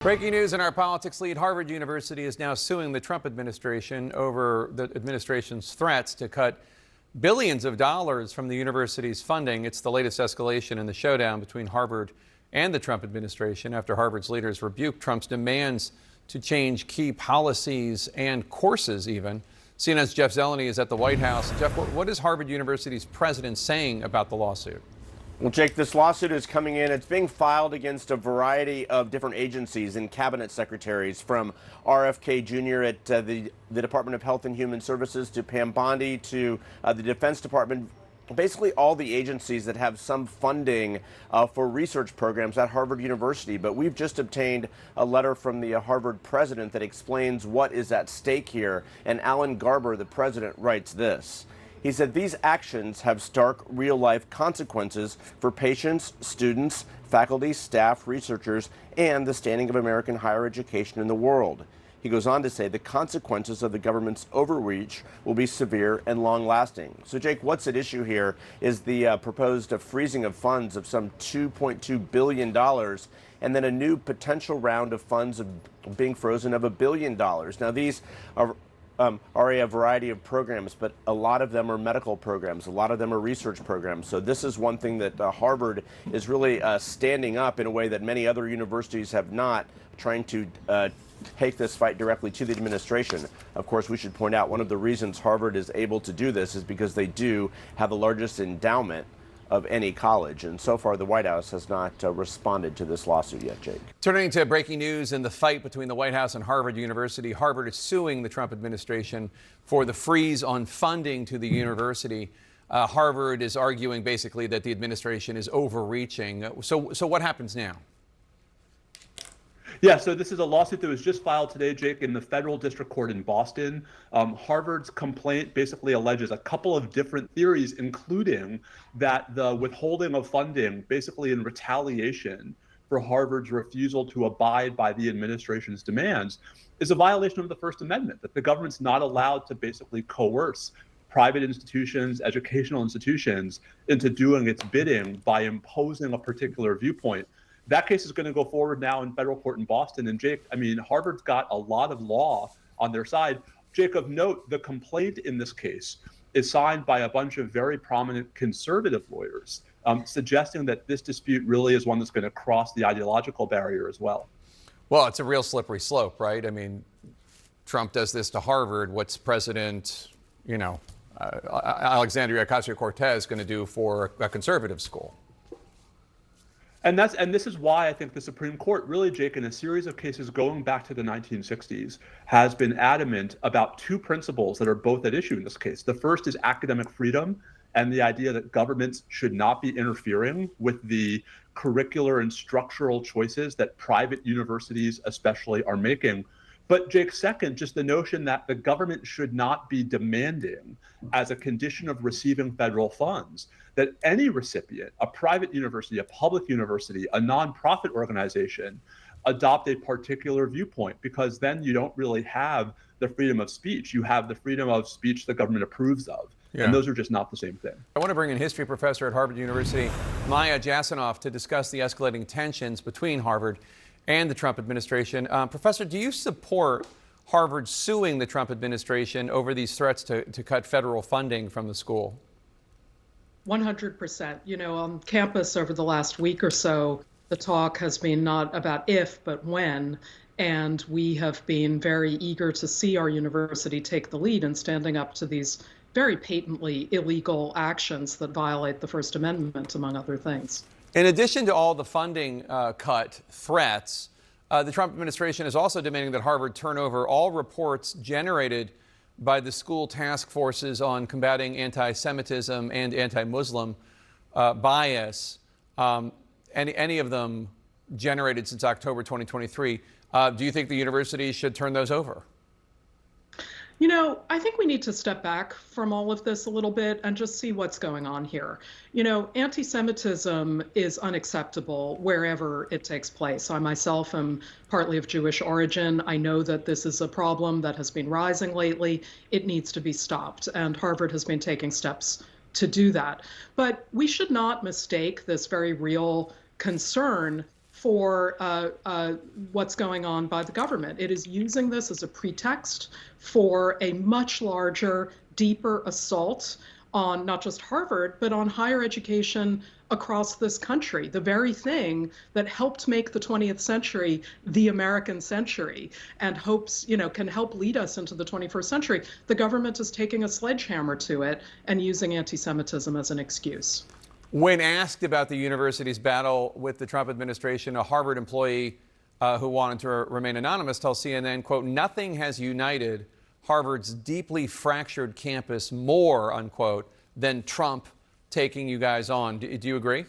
Breaking news in our politics lead, Harvard University is now suing the Trump administration over the administration's threats to cut billions of dollars from the university's funding. It's the latest escalation in the showdown between Harvard and the Trump administration after Harvard's leaders rebuked Trump's demands to change key policies and courses even. CNN's Jeff Zeleny is at the White House. Jeff, what is Harvard University's president saying about the lawsuit? Well, Jake, this lawsuit is coming in. It's being filed against a variety of different agencies and cabinet secretaries, from RFK Jr. at the Department of Health and Human Services to Pam Bondi to the Defense Department. Basically all the agencies that have some funding for research programs at Harvard University. But we've just obtained a letter from the Harvard president that explains what is at stake here. And Alan Garber, the president, writes this. He said these actions have stark real-life consequences for patients, students, faculty, staff, researchers, and the standing of American higher education in the world. He goes on to say the consequences of the government's overreach will be severe and long-lasting. So, Jake, what's at issue here is the proposed freezing of funds of some $2.2 billion, and then a new potential round of funds being frozen of $1 billion. Now, these are a variety of programs, but a lot of them are medical programs. A lot of them are research programs. So this is one thing that Harvard is really standing up in a way that many other universities have not, trying to take this fight directly to the administration. Of course, we should point out one of the reasons Harvard is able to do this is because they do have the largest endowment of any college. And so far, the White House has not responded to this lawsuit yet, Jake. Turning to breaking news in the fight between the White House and Harvard University, Harvard is suing the Trump administration for the freeze on funding to the university. Harvard is arguing basically that the administration is overreaching. So what happens now? Yeah, so this is a lawsuit that was just filed today, Jake, in the federal district court in Boston. Harvard's complaint basically alleges a couple of different theories, including that the withholding of funding, basically in retaliation for Harvard's refusal to abide by the administration's demands, is a violation of the First Amendment, that the government's not allowed to basically coerce private institutions, educational institutions, into doing its bidding by imposing a particular viewpoint. That case is going to go forward now in federal court in Boston. And Jake, I mean, Harvard's got a lot of law on their side. Jake, of note, the complaint in this case is signed by a bunch of very prominent conservative lawyers, suggesting that this dispute really is one that's going to cross the ideological barrier as well. Well, it's a real slippery slope, right? I mean, Trump does this to Harvard. What's President, Alexandria Ocasio-Cortez going to do for a conservative school? And this is why I think the Supreme Court really, Jake, in a series of cases going back to the 1960s, has been adamant about two principles that are both at issue in this case. The first is academic freedom and the idea that governments should not be interfering with the curricular and structural choices that private universities especially are making. But Jake, second, just the notion that the government should not be demanding, as a condition of receiving federal funds, that any recipient, a private university, a public university, a nonprofit organization, adopt a particular viewpoint, because then you don't really have the freedom of speech. You have the freedom of speech the government approves of. Yeah. And those are just not the same thing. I want to bring in history professor at Harvard University, Maya Jasanoff, to discuss the escalating tensions between Harvard and the Trump administration. Professor, do you support Harvard suing the Trump administration over these threats to cut federal funding from the school? 100%. You know, on campus over the last week or so, the talk has been not about if, but when. And we have been very eager to see our university take the lead in standing up to these very patently illegal actions that violate the First Amendment, among other things. In addition to all the funding cut threats, the Trump administration is also demanding that Harvard turn over all reports generated by the school task forces on combating anti-Semitism and anti-Muslim bias, any of them generated since October 2023. Do you think the university should turn those over? You know, I think we need to step back from all of this a little bit and just see what's going on here. You know, anti-Semitism is unacceptable wherever it takes place. I myself am partly of Jewish origin. I know that this is a problem that has been rising lately. It needs to be stopped, and Harvard has been taking steps to do that. But we should not mistake this very real concern for what's going on by the government. It is using this as a pretext for a much larger, deeper assault on not just Harvard, but on higher education across this country, the very thing that helped make the 20th century the American century and hopes, can help lead us into the 21st century. The government is taking a sledgehammer to it and using anti-Semitism as an excuse. When asked about the university's battle with the Trump administration, a Harvard employee who wanted to remain anonymous tells CNN, quote, "Nothing has united Harvard's deeply fractured campus more," unquote, "than Trump taking you guys on." Do you agree?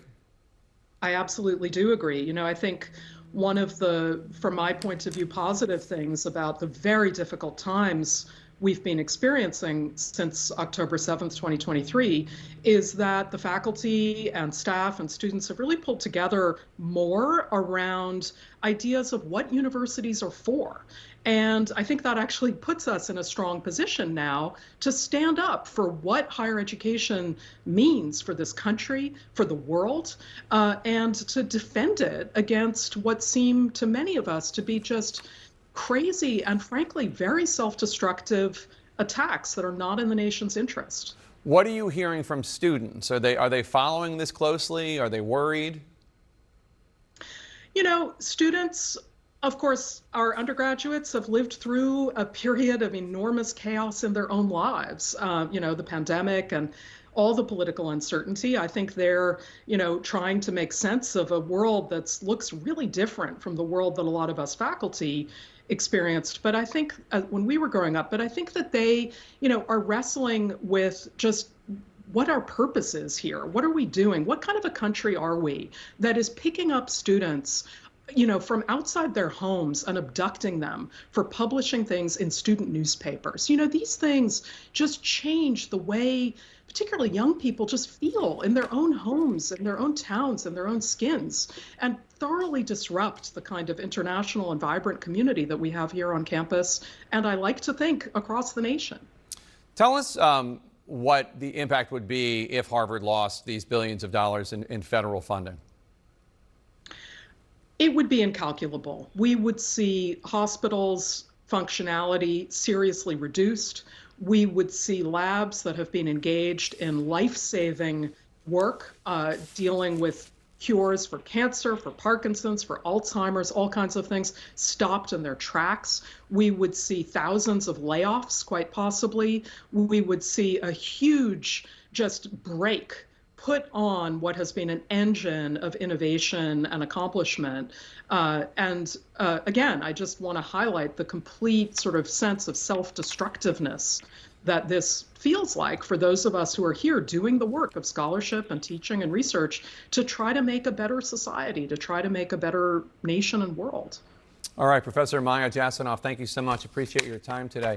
I absolutely do agree. I think one of the, from my point of view, positive things about the very difficult times we've been experiencing since October 7th, 2023, is that the faculty and staff and students have really pulled together more around ideas of what universities are for. And I think that actually puts us in a strong position now to stand up for what higher education means for this country, for the world, and to defend it against what seem to many of us to be just crazy and frankly very self-destructive attacks that are not in the nation's interest. What are you hearing from students? Are they following this closely? Are they worried? Students, of course, our undergraduates have lived through a period of enormous chaos in their own lives. The pandemic and all the political uncertainty. I think they're, trying to make sense of a world that looks really different from the world that a lot of us faculty experienced. But I think when we were growing up, but I think that they, are wrestling with just what our purpose is here. What are we doing? What kind of a country are we that is picking up students from outside their homes and abducting them for publishing things in student newspapers? These things just change the way particularly young people just feel in their own homes, in their own towns, in their own skins, and thoroughly disrupt the kind of international and vibrant community that we have here on campus, and I like to think across the nation. Tell us what the impact would be if Harvard lost these billions of dollars in federal funding. It would be incalculable. We would see hospitals' functionality seriously reduced. We would see labs that have been engaged in life-saving work, dealing with cures for cancer, for Parkinson's, for Alzheimer's, all kinds of things, stopped in their tracks. We would see thousands of layoffs, quite possibly. We would see a huge just break put on what has been an engine of innovation and accomplishment. Again, I just want to highlight the complete sort of sense of self-destructiveness that this feels like for those of us who are here doing the work of scholarship and teaching and research to try to make a better society, to try to make a better nation and world. All right, Professor Maya Jasanoff, thank you so much. Appreciate your time today.